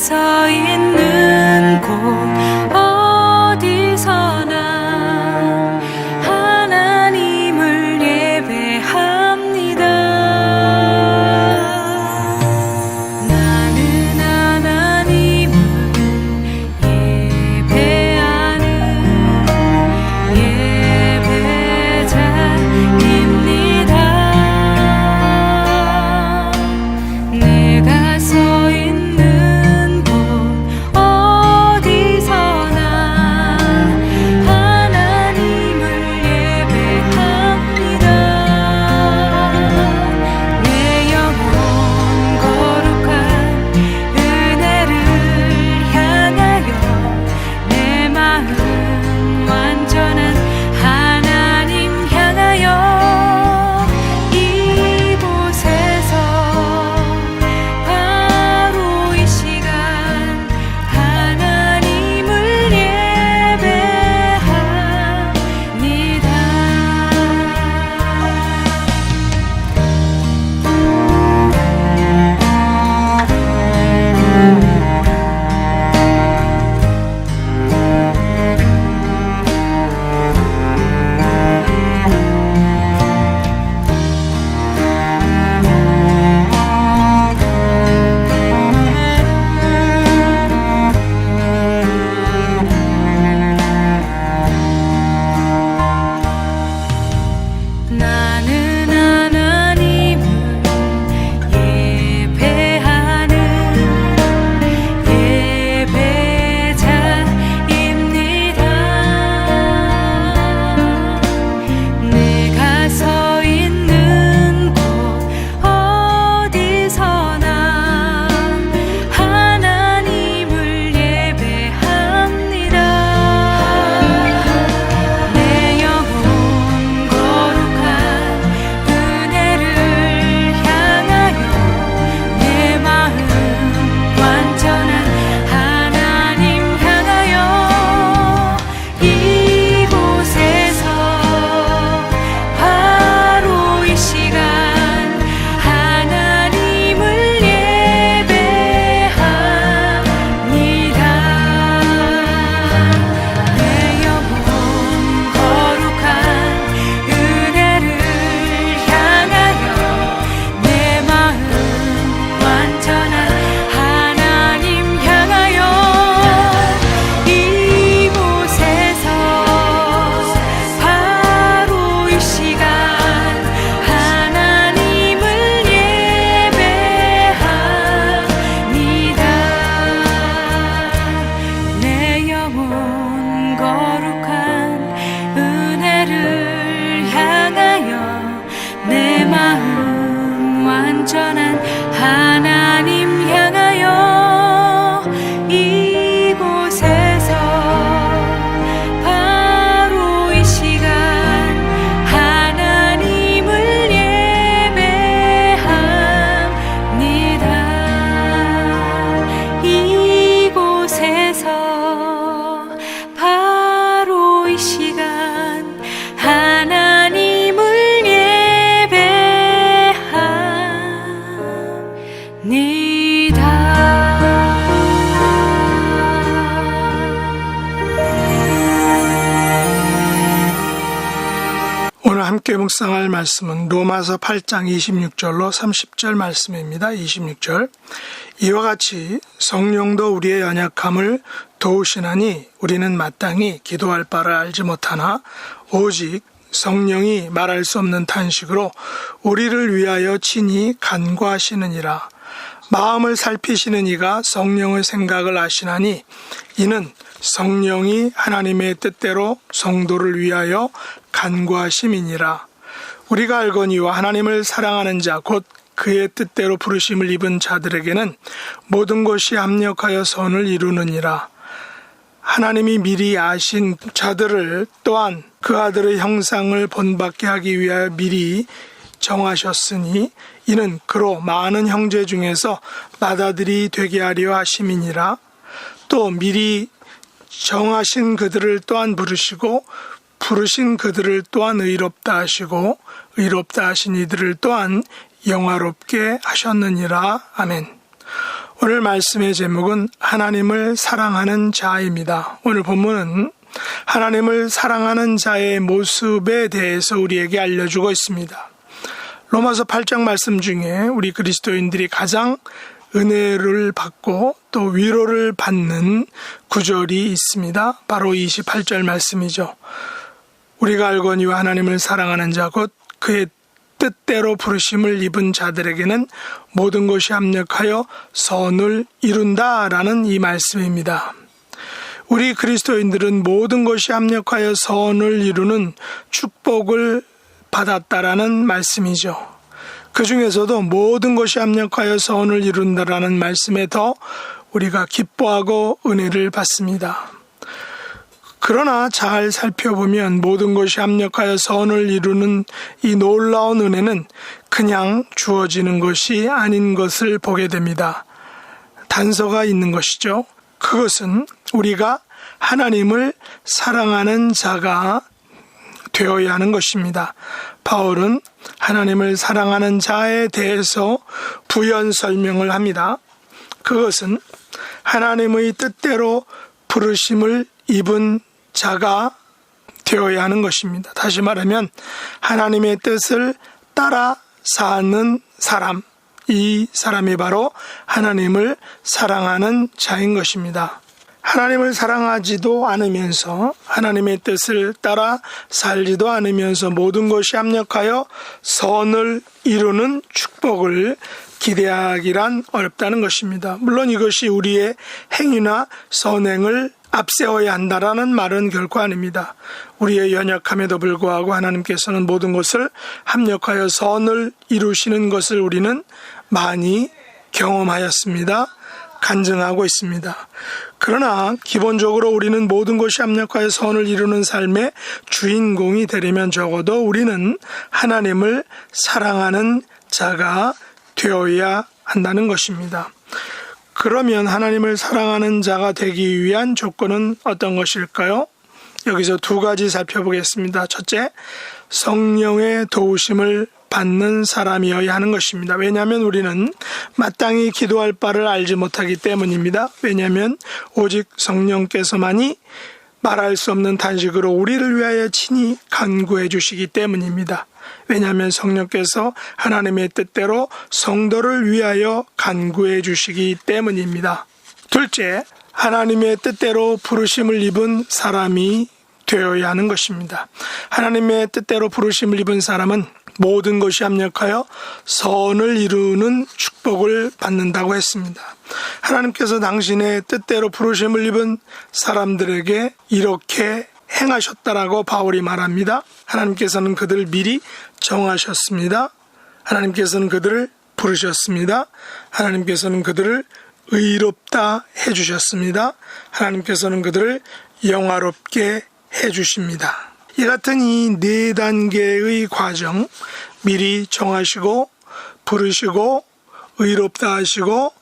서 있는 곳 어디서나 하나님을 예배합니다. 나는 하나님을 예배하는 예배자입니다. 내가 서 있는 곳 어디서나 하나님을 예배합니다. 내 영혼 거룩한 은혜를 향하여 내 마음 완전한 하나님 향하여 이곳에서 바로 이 시간 하나님을 예배합니다. 나는 하나님을 예배하는 예배자입니다. 내가 서 있는 곳 어디서나 하나님을 예배합니다. 내 영혼 거룩한 은혜를 향하여 내 마음 완전한 하나님 향하여 이곳에서 바로 이 시간 하나님을 예배합니다. 내 영혼 거룩한 은혜를 향하여 내 마음 완전한 하나님 향하여 이곳에서 바로 이 시간 하나님을 예배합니다. 내 영혼 거룩한 은혜를 향하여 내 마음 완전한 하나님 향하여 이곳에서 바로 이 시간 하나님을 예배합니다. 이곳에서 바로 이 시간 하나님을 오늘 함께 묵상할 말씀은 로마서 8장 26절로 30절 말씀입니다. 26절 이와 같이 성령도 우리의 연약함을 도우시나니 우리는 마땅히 기도할 바를 알지 못하나 오직 성령이 말할 수 없는 탄식으로 우리를 위하여 친히 간구하시느니라. 마음을 살피시는 이가 성령의 생각을 아시나니 이는 성령이 하나님의 뜻대로 성도를 위하여 간구하심이니라. 우리가 알거니와 하나님을 사랑하는 자 곧 그의 뜻대로 부르심을 입은 자들에게는 모든 것이 합력하여 선을 이루느니라. 하나님이 미리 아신 자들을 또한 그 아들의 형상을 본받게 하기 위하여 미리 정하셨으니 이는 그로 많은 형제 중에서 맏아들이 되게 하려 하심이니라. 또 미리 정하신 그들을 또한 부르시고 부르신 그들을 또한 의롭다 하시고 의롭다 하신 이들을 또한 영화롭게 하셨느니라. 아멘. 오늘 말씀의 제목은 하나님을 사랑하는 자입니다. 오늘 본문은 하나님을 사랑하는 자의 모습에 대해서 우리에게 알려주고 있습니다. 로마서 8장 말씀 중에 우리 그리스도인들이 가장 은혜를 받고 또 위로를 받는 구절이 있습니다. 바로 28절 말씀이죠. 우리가 알거니와 하나님을 사랑하는 자 곧 그의 뜻대로 부르심을 입은 자들에게는 모든 것이 합력하여 선을 이룬다라는 이 말씀입니다. 우리 그리스도인들은 모든 것이 합력하여 선을 이루는 축복을 받았다라는 말씀이죠. 그 중에서도 모든 것이 합력하여 선을 이룬다라는 말씀에 더 우리가 기뻐하고 은혜를 받습니다. 그러나 잘 살펴보면 모든 것이 합력하여 선을 이루는 이 놀라운 은혜는 그냥 주어지는 것이 아닌 것을 보게 됩니다. 단서가 있는 것이죠. 그것은 우리가 하나님을 사랑하는 자가 되어야 하는 것입니다. 바울은 하나님을 사랑하는 자에 대해서 부연 설명을 합니다. 그것은 하나님의 뜻대로 부르심을 입은 자가 되어야 하는 것입니다. 다시 말하면 하나님의 뜻을 따라 사는 사람, 이 사람이 바로 하나님을 사랑하는 자인 것입니다. 하나님을 사랑하지도 않으면서 하나님의 뜻을 따라 살지도 않으면서 모든 것이 합력하여 선을 이루는 축복을 기대하기란 어렵다는 것입니다. 물론 이것이 우리의 행위나 선행을 앞세워야 한다라는 말은 결코 아닙니다. 우리의 연약함에도 불구하고 하나님께서는 모든 것을 합력하여 선을 이루시는 것을 우리는 많이 경험하였습니다. 간증하고 있습니다. 그러나 기본적으로 우리는 모든 것이 합력하여 선을 이루는 삶의 주인공이 되려면 적어도 우리는 하나님을 사랑하는 자가 되어야 한다는 것입니다. 그러면 하나님을 사랑하는 자가 되기 위한 조건은 어떤 것일까요? 여기서 두 가지 살펴보겠습니다. 첫째, 성령의 도우심을 받는 사람이어야 하는 것입니다. 왜냐하면 우리는 마땅히 기도할 바를 알지 못하기 때문입니다. 왜냐하면 오직 성령께서만이 말할 수 없는 탄식으로 우리를 위하여 친히 간구해 주시기 때문입니다. 왜냐하면 성령께서 하나님의 뜻대로 성도를 위하여 간구해 주시기 때문입니다. 둘째, 하나님의 뜻대로 부르심을 입은 사람이 되어야 하는 것입니다. 하나님의 뜻대로 부르심을 입은 사람은 모든 것이 합력하여 선을 이루는 축복을 받는다고 했습니다. 하나님께서 당신의 뜻대로 부르심을 입은 사람들에게 이렇게 행하셨다라고 바울이 말합니다. 하나님께서는 그들을 미리 정하셨습니다. 하나님께서는 그들을 부르셨습니다. 하나님께서는 그들을 의롭다 해주셨습니다. 하나님께서는 그들을 영화롭게 해주십니다. 이 같은 이 네 단계의 과정, 미리 정하시고 부르시고 의롭다 하시고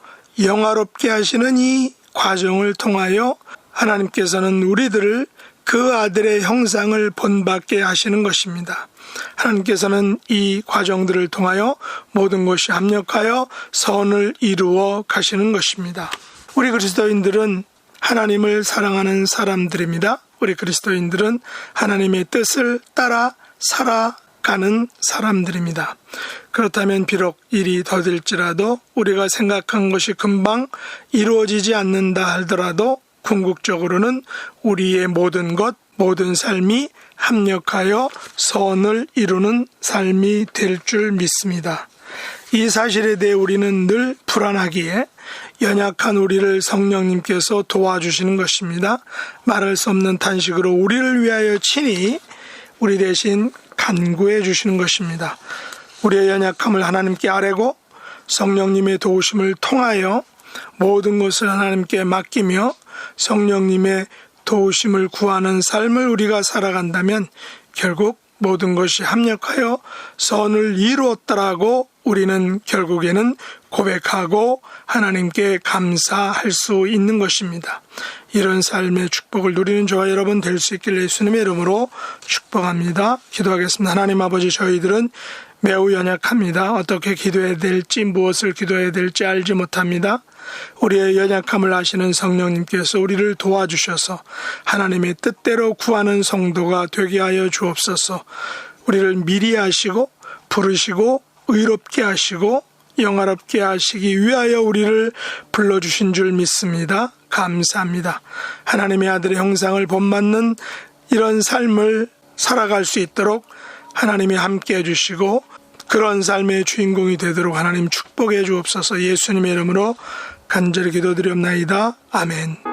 영화롭게 하시는 이 과정을 통하여 하나님께서는 우리들을 그 아들의 형상을 본받게 하시는 것입니다. 하나님께서는 이 과정들을 통하여 모든 것이 합력하여 선을 이루어 가시는 것입니다. 우리 그리스도인들은 하나님을 사랑하는 사람들입니다. 우리 그리스도인들은 하나님의 뜻을 따라 살아가는 사람들입니다. 그렇다면 비록 일이 더딜지라도 우리가 생각한 것이 금방 이루어지지 않는다 하더라도 궁극적으로는 우리의 모든 것, 모든 삶이 합력하여 선을 이루는 삶이 될 줄 믿습니다. 이 사실에 대해 우리는 늘 불안하기에 연약한 우리를 성령님께서 도와주시는 것입니다. 말할 수 없는 탄식으로 우리를 위하여 친히 우리 대신 간구해 주시는 것입니다. 우리의 연약함을 하나님께 아뢰고 성령님의 도우심을 통하여 모든 것을 하나님께 맡기며 성령님의 도우심을 구하는 삶을 우리가 살아간다면 결국 모든 것이 합력하여 선을 이루었다라고 우리는 결국에는 고백하고 하나님께 감사할 수 있는 것입니다. 이런 삶의 축복을 누리는 저와 여러분 될 수 있길 예수님의 이름으로 축복합니다. 기도하겠습니다. 하나님 아버지, 저희들은 매우 연약합니다. 어떻게 기도해야 될지, 무엇을 기도해야 될지 알지 못합니다. 우리의 연약함을 아시는 성령님께서 우리를 도와주셔서 하나님의 뜻대로 구하는 성도가 되게 하여 주옵소서. 우리를 미리 하시고 부르시고 의롭게 하시고 영화롭게 하시기 위하여 우리를 불러주신 줄 믿습니다. 감사합니다. 하나님의 아들의 형상을 본받는 이런 삶을 살아갈 수 있도록 하나님이 함께 해주시고 그런 삶의 주인공이 되도록 하나님 축복해 주옵소서. 예수님의 이름으로 간절히 기도드리옵나이다. 아멘.